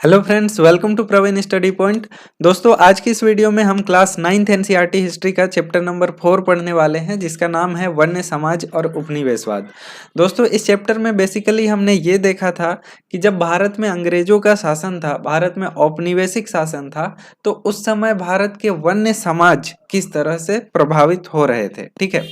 Hello friends, welcome to Praveen study point. दोस्तों, आज की इस वीडियो में हम क्लास 9th एनसीईआरटी हिस्ट्री का चैप्टर नंबर 4 पढ़ने वाले हैं, जिसका नाम है वन्य समाज और उपनिवेशवाद। दोस्तों, इस चैप्टर में बेसिकली हमने ये देखा था कि जब भारत में अंग्रेजों का शासन था, भारत में औपनिवेशिक शासन था, तो उस समय भारत के वन्य समाज किस तरह से प्रभावित हो रहे थे। ठीक है,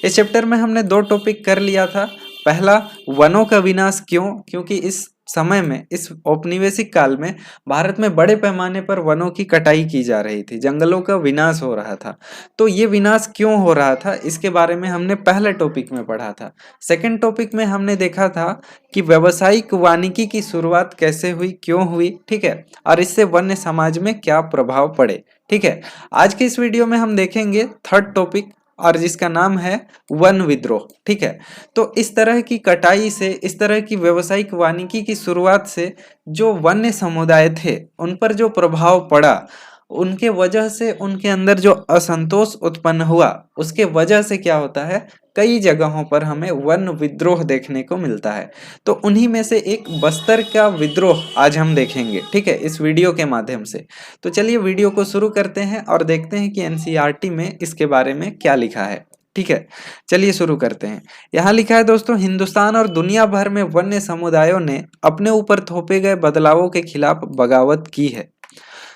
इस चैप्टर में हमने दो टॉपिक कर लिया था। पहला, वनों का विनाश क्यों, क्योंकि इस समय में, इस औपनिवेशिक काल में भारत में बड़े पैमाने पर वनों की कटाई की जा रही थी, जंगलों का विनाश हो रहा था। तो ये विनाश क्यों हो रहा था, इसके बारे में हमने पहले टॉपिक में पढ़ा था। सेकंड टॉपिक में हमने देखा था कि व्यावसायिक वानिकी की शुरुआत कैसे हुई, क्यों हुई, ठीक है, और इससे वन्य समाज में क्या प्रभाव पड़े। ठीक है, आज के इस वीडियो में हम देखेंगे थर्ड टॉपिक, और जिसका नाम है वन विद्रोह। ठीक है, तो इस तरह की कटाई से, इस तरह की व्यावसायिक वानिकी की शुरुआत से जो वन्य समुदाय थे उन पर जो प्रभाव पड़ा, उनके वजह से उनके अंदर जो असंतोष उत्पन्न हुआ, उसके वजह से क्या होता है, कई जगहों पर हमें वन विद्रोह देखने को मिलता है। तो उन्हीं में से एक बस्तर का विद्रोह आज हम देखेंगे, ठीक है, इस वीडियो के माध्यम से। तो चलिए वीडियो को शुरू करते हैं और देखते हैं कि एनसीईआरटी में इसके बारे में क्या लिखा है। ठीक है, चलिए शुरू करते हैं। यहाँ लिखा है दोस्तों, हिंदुस्तान और दुनिया भर में वन्य समुदायों ने अपने ऊपर थोपे गए बदलावों के खिलाफ बगावत की है।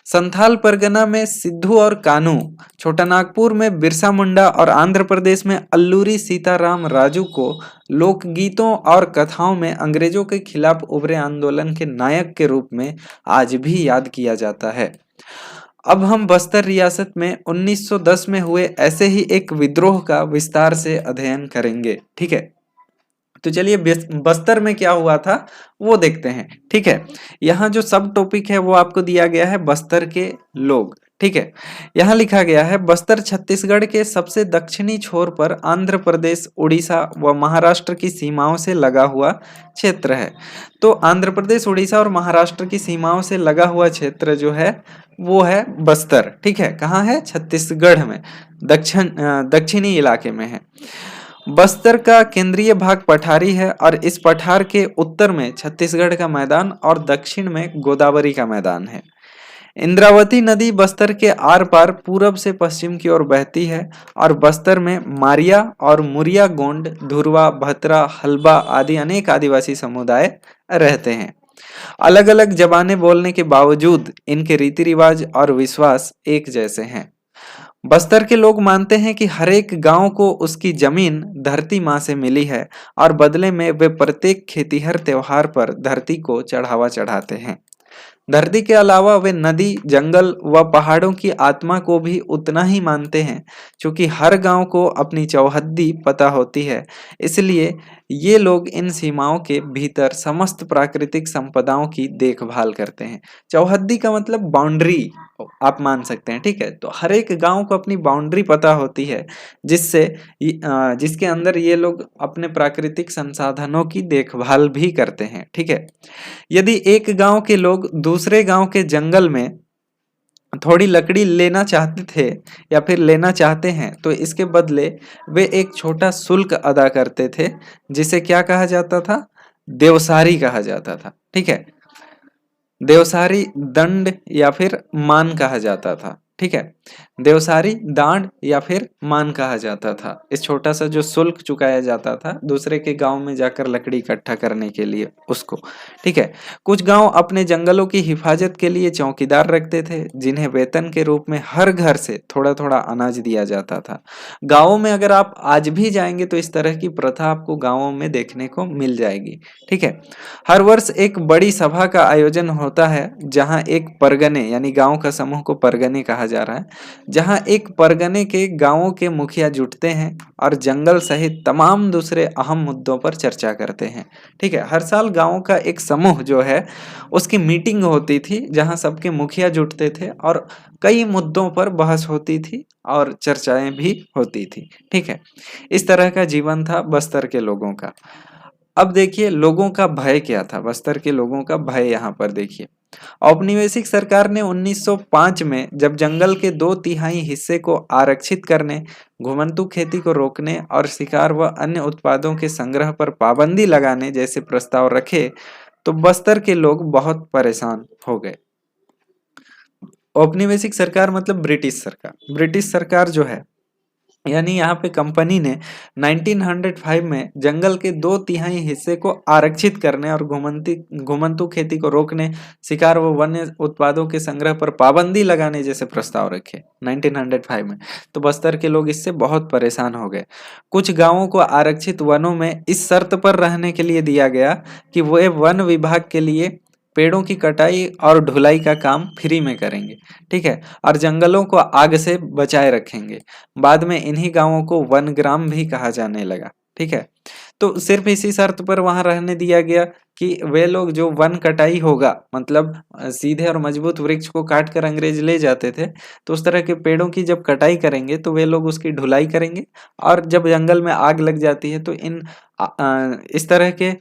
संथाल परगना में सिद्धू और कानू, छोटानागपुर में बिरसा मुंडा और आंध्र प्रदेश में अल्लूरी सीताराम राजू को लोकगीतों और कथाओं में अंग्रेजों के खिलाफ उभरे आंदोलन के नायक के रूप में आज भी याद किया जाता है। अब हम बस्तर रियासत में 1910 में हुए ऐसे ही एक विद्रोह का विस्तार से अध्ययन करेंगे। ठीक है, तो चलिए बस्तर में क्या हुआ था वो देखते हैं। ठीक है, यहाँ जो सब टॉपिक है वो आपको दिया गया है बस्तर के लोग। ठीक है, यहाँ लिखा गया है, बस्तर छत्तीसगढ़ के सबसे दक्षिणी छोर पर आंध्र प्रदेश, उड़ीसा व महाराष्ट्र की सीमाओं से लगा हुआ क्षेत्र है। तो आंध्र प्रदेश, उड़ीसा और महाराष्ट्र की सीमाओं से लगा हुआ क्षेत्र जो है वो है बस्तर। ठीक है, कहाँ है, छत्तीसगढ़ में, दक्षिणी इलाके में है। बस्तर का केंद्रीय भाग पठारी है और इस पठार के उत्तर में छत्तीसगढ़ का मैदान और दक्षिण में गोदावरी का मैदान है। इंद्रावती नदी बस्तर के आर पार पूरब से पश्चिम की ओर बहती है और बस्तर में मारिया और मुरिया गोंड, धुरवा, भतरा, हल्बा आदि अनेक आदिवासी समुदाय रहते हैं। अलग अलग जबानें बोलने के बावजूद इनके रीति रिवाज और विश्वास एक जैसे हैं। बस्तर के लोग मानते हैं कि हर एक गांव को उसकी जमीन धरती माँ से मिली है और बदले में वे प्रत्येक खेतीहर त्योहार पर धरती को चढ़ावा चढ़ाते हैं। धरती के अलावा वे नदी, जंगल व पहाड़ों की आत्मा को भी उतना ही मानते हैं। क्योंकि हर गांव को अपनी चौहद्दी पता होती है, इसलिए ये लोग इन सीमाओं के भीतर समस्त प्राकृतिक संपदाओं की देखभाल करते हैं। चौहद्दी का मतलब बाउंड्री आप मान सकते हैं। ठीक है, तो हर एक गांव को अपनी बाउंड्री पता होती है, जिससे जिसके अंदर ये लोग अपने प्राकृतिक संसाधनों की देखभाल भी करते हैं। ठीक है, यदि एक गांव के लोग दूसरे गांव के जंगल में थोड़ी लकड़ी लेना चाहते थे या फिर लेना चाहते हैं, तो इसके बदले वे एक छोटा शुल्क अदा करते थे, जिसे क्या कहा जाता था, देवसारी कहा जाता था। ठीक है, देवसारी दंड या फिर मान कहा जाता था। ठीक है, देवसारी दांड या फिर मान कहा जाता था। इस छोटा सा जो शुल्क चुकाया जाता था दूसरे के गांव में जाकर लकड़ी इकट्ठा करने के लिए, उसको। ठीक है, कुछ गांव अपने जंगलों की हिफाजत के लिए चौकीदार रखते थे, जिन्हें वेतन के रूप में हर घर से थोड़ा थोड़ा अनाज दिया जाता था। गाँवों में अगर आप आज भी जाएंगे तो इस तरह की प्रथा आपको गाँवों में देखने को मिल जाएगी। ठीक है, हर वर्ष एक बड़ी सभा का आयोजन होता है, जहां एक परगने यानी गांव का समूह को परगने कहा जा रहा है, जहां एक परगने के गांवों के मुखिया जुटते हैं और जंगल सहित तमाम दूसरे अहम मुद्दों पर चर्चा करते हैं। ठीक है, हर साल गांव का एक समूह जो है उसकी मीटिंग होती थी, जहां सबके मुखिया जुटते थे और कई मुद्दों पर बहस होती थी और चर्चाएं भी होती थी। ठीक है, इस तरह का जीवन था बस्तर के लोगों का। अब देखिए लोगों का भय क्या था, बस्तर के लोगों का भय यहाँ पर देखिए। औपनिवेशिक सरकार ने 1905 में जब जंगल के 2/3 हिस्से को आरक्षित करने, घुमंतू खेती को रोकने और शिकार व अन्य उत्पादों के संग्रह पर पाबंदी लगाने जैसे प्रस्ताव रखे, तो बस्तर के लोग बहुत परेशान हो गए। औपनिवेशिक सरकार मतलब ब्रिटिश सरकार जो है, यानी यहाँ पे कंपनी ने 1905 में जंगल के 2/3 हिस्से को आरक्षित करने और घुमंतू खेती को रोकने, शिकार व वन्य उत्पादों के संग्रह पर पाबंदी लगाने जैसे प्रस्ताव रखे 1905 में। तो बस्तर के लोग इससे बहुत परेशान हो गए। कुछ गांवों को आरक्षित वनों में इस शर्त पर रहने के लिए दिया गया कि वे वन विभाग के लिए पेड़ों की कटाई और ढुलाई का काम फ्री में करेंगे, ठीक है, और जंगलों को आग से बचाए रखेंगे। बाद में इन्हीं गांवों को वनग्राम भी कहा जाने लगा, ठीक है। तो सिर्फ इसी शर्त पर वहां रहने दिया गया कि वे लोग जो वन कटाई होगा, मतलब सीधे और मजबूत वृक्ष को काट कर अंग्रेज ले जाते थे, तो उस तरह के पेड़ों की जब कटाई करेंगे तो वे लोग उसकी ढुलाई करेंगे, और जब जंगल में आग लग जाती है तो इस तरह के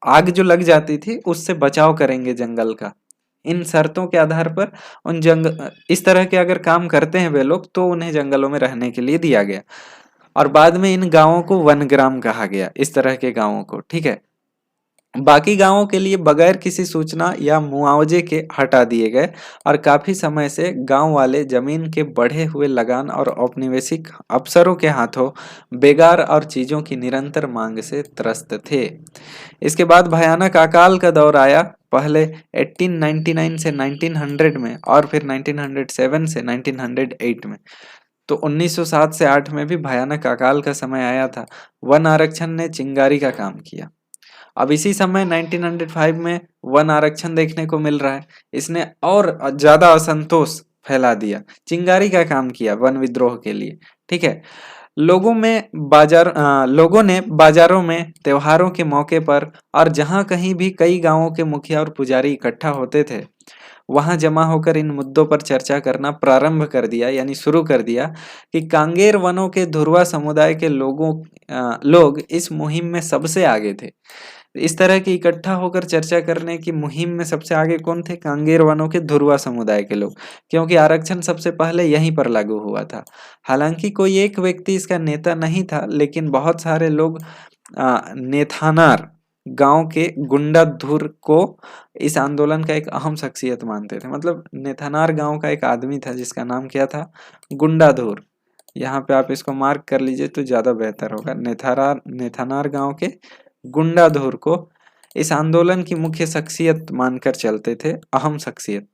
आग जो लग जाती थी उससे बचाव करेंगे जंगल का। इन शर्तों के आधार पर इस तरह के अगर काम करते हैं वे लोग, तो उन्हें जंगलों में रहने के लिए दिया गया। और बाद में इन गांवों को वनग्राम कहा गया, इस तरह के गांवों को, ठीक है। बाकी गांवों के लिए बगैर किसी सूचना या मुआवजे के हटा दिए गए, और काफी समय से गांव वाले जमीन के बढ़े हुए लगान और औपनिवेशिक अफसरों के हाथों बेगार और चीजों की निरंतर मांग से त्रस्त थे। इसके बाद भयानक अकाल का दौर आया, पहले 1899 से 1900 में, और फिर 1907 से 1908 में। तो 1907 से 8 में भी भयानक अकाल का समय आया था। वन आरक्षण ने चिंगारी का काम किया। अब इसी समय 1905 में वन आरक्षण देखने को मिल रहा है, इसने और ज्यादा असंतोष फैला दिया, चिंगारी का काम किया वन विद्रोह के लिए, ठीक है। लोगों ने बाजारों में, त्योहारों के मौके पर, और जहां कहीं भी कई गांवों के मुखिया और पुजारी इकट्ठा होते थे, वहां जमा होकर इन मुद्दों पर चर्चा करना प्रारंभ कर दिया, यानी शुरू कर दिया कि कांगेर वनों के धुरवा समुदाय के लोग इस मुहिम में सबसे आगे थे। इस तरह की इकट्ठा होकर चर्चा करने की मुहिम में सबसे आगे कौन थे? कांगेर वनों के धुरवा समुदाय के लोग, क्योंकि आरक्षण सबसे पहले यहीं पर लागू हुआ था। हालांकि कोई एक व्यक्ति इसका नेता नहीं था, लेकिन बहुत सारे लोग नेथानार गांव के गुंडाधुर को इस आंदोलन का एक अहम शख्सियत मानते थे। मतलब नेथानार गांव का एक आदमी था जिसका नाम क्या था? गुंडाधुर। यहाँ पे आप इसको मार्क कर लीजिए तो ज्यादा बेहतर होगा। नेथानार गांव के गुंडाधुर को इस आंदोलन की मुख्य शख्सियत मानकर चलते थे, अहम शख्सियत।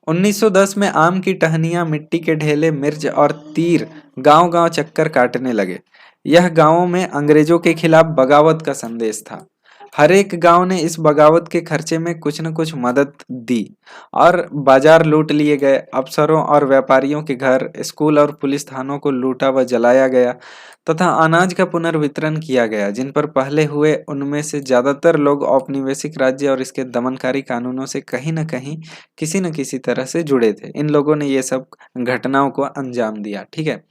1910 में आम की टहनियां, मिट्टी के ढेले, मिर्च और तीर गांव-गांव चक्कर काटने लगे। यह गांवों में अंग्रेजों के खिलाफ बगावत का संदेश था। हर एक गांव ने इस बगावत के खर्चे में कुछ न कुछ मदद दी, और बाजार लूट लिए गए। अफसरों और व्यापारियों के घर, स्कूल और पुलिस थानों को लूटा व जलाया गया, तथा अनाज का पुनर्वितरण किया गया। जिन पर पहले हुए उनमें से ज्यादातर लोग औपनिवेशिक राज्य और इसके दमनकारी कानूनों से कहीं न कहीं, किसी न किसी तरह से जुड़े थे। इन लोगों ने ये सब घटनाओं को अंजाम दिया, ठीक है।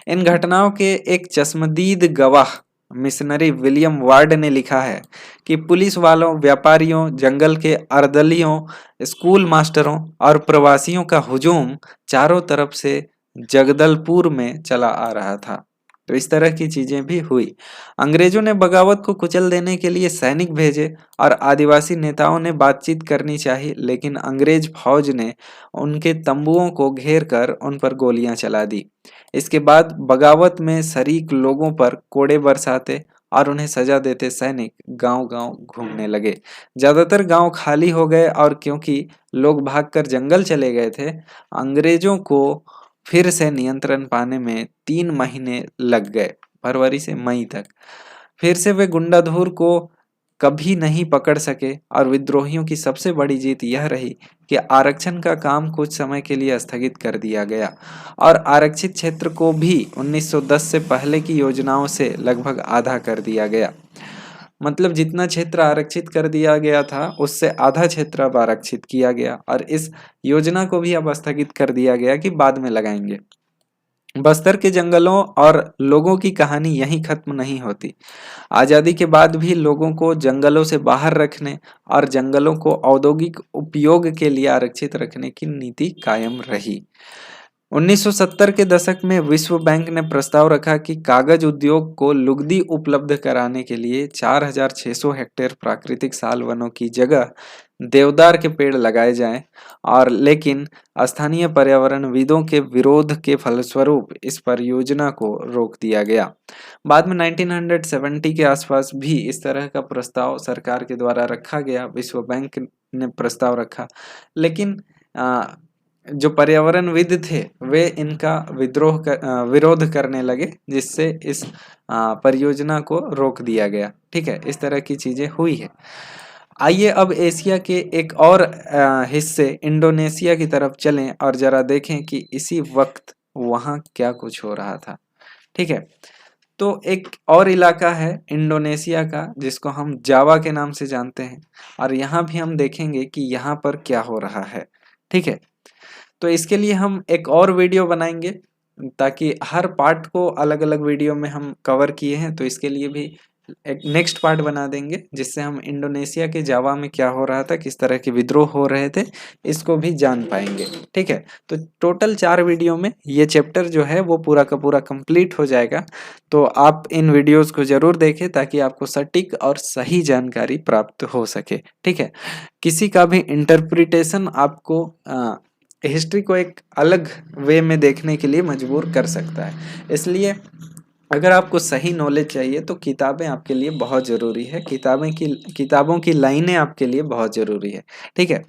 इन घटनाओं के एक चश्मदीद गवाह मिशनरी विलियम वार्ड ने लिखा है कि पुलिस वालों, व्यापारियों, जंगल के अर्दलियों, स्कूल मास्टरों और प्रवासियों का हुजूम चारों तरफ से जगदलपुर में चला आ रहा था। तो इस तरह की चीजें भी हुई। अंग्रेजों ने बगावत को कुचल देने के लिए सैनिक भेजे, और आदिवासी नेताओं ने बातचीत करनी चाहिए, लेकिन अंग्रेज फौज ने उनके तंबुओं को घेर कर उन पर गोलियां चला दी। इसके बाद बगावत में शरीक लोगों पर कोड़े बरसाते और उन्हें सजा देते सैनिक गांव-गांव घूमने लगे। ज्यादातर गांव खाली हो गए, और क्योंकि लोग भागकर जंगल चले गए थे, अंग्रेजों को फिर से नियंत्रण पाने में 3 महीने लग गए, फरवरी से मई तक। फिर से वे गुंडाधुर को कभी नहीं पकड़ सके, और विद्रोहियों की सबसे बड़ी जीत यह रही कि आरक्षण का काम कुछ समय के लिए स्थगित कर दिया गया, और आरक्षित क्षेत्र को भी 1910 से पहले की योजनाओं से लगभग आधा कर दिया गया। मतलब जितना क्षेत्र आरक्षित कर दिया गया था उससे आधा क्षेत्र अब आरक्षित किया गया, और इस योजना को भी अब स्थगित कर दिया गया कि बाद में लगाएंगे। बस्तर के जंगलों और लोगों की कहानी यहीं खत्म नहीं होती। आजादी के बाद भी लोगों को जंगलों से बाहर रखने और जंगलों को औद्योगिक उपयोग के लिए आरक्षित रखने की नीति कायम रही। 1970 के दशक में विश्व बैंक ने प्रस्ताव रखा कि कागज उद्योग को लुगदी उपलब्ध कराने के लिए 4600 हेक्टेयर प्राकृतिक साल वनों की जगह देवदार के पेड़ लगाए जाएं, और लेकिन स्थानीय पर्यावरणविदों के विरोध के फलस्वरूप इस परियोजना को रोक दिया गया। बाद में 1970 के आसपास भी इस तरह का प्रस्ताव सरकार के द्वारा रखा गया, विश्व बैंक ने प्रस्ताव रखा, लेकिन जो पर्यावरणविद थे वे इनका विरोध करने लगे, जिससे इस परियोजना को रोक दिया गया। ठीक है, इस तरह की चीजें हुई है। आइए अब एशिया के एक और हिस्से इंडोनेशिया की तरफ चलें और जरा देखें कि इसी वक्त वहाँ क्या कुछ हो रहा था। ठीक है, तो एक और इलाका है इंडोनेशिया का जिसको हम जावा के नाम से जानते हैं, और यहाँ भी हम देखेंगे कि यहाँ पर क्या हो रहा है। ठीक है, तो इसके लिए हम एक और वीडियो बनाएंगे, ताकि हर पार्ट को अलग अलग वीडियो में हम कवर किए हैं, तो इसके लिए भी एक नेक्स्ट पार्ट बना देंगे, जिससे हम इंडोनेशिया के जावा में क्या हो रहा था, किस तरह के विद्रोह हो रहे थे, इसको भी जान पाएंगे। ठीक है, तो टोटल 4 वीडियो में ये चैप्टर जो है वो पूरा का पूरा कंप्लीट हो जाएगा। तो आप इन वीडियोस को जरूर देखें ताकि आपको सटीक और सही जानकारी प्राप्त हो सके। ठीक है, किसी का भी इंटरप्रिटेशन आपको हिस्ट्री को एक अलग वे में देखने के लिए मजबूर कर सकता है। इसलिए अगर आपको सही नॉलेज चाहिए तो किताबें आपके लिए बहुत ज़रूरी है, किताबों की लाइनें आपके लिए बहुत ज़रूरी है। ठीक है,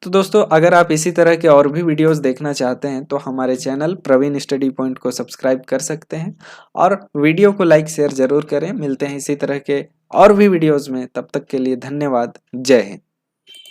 तो दोस्तों अगर आप इसी तरह के और भी वीडियोस देखना चाहते हैं तो हमारे चैनल प्रवीण स्टडी पॉइंट को सब्सक्राइब कर सकते हैं, और वीडियो को लाइक शेयर ज़रूर करें। मिलते हैं इसी तरह के और भी वीडियोज़ में, तब तक के लिए धन्यवाद। जय हिंद।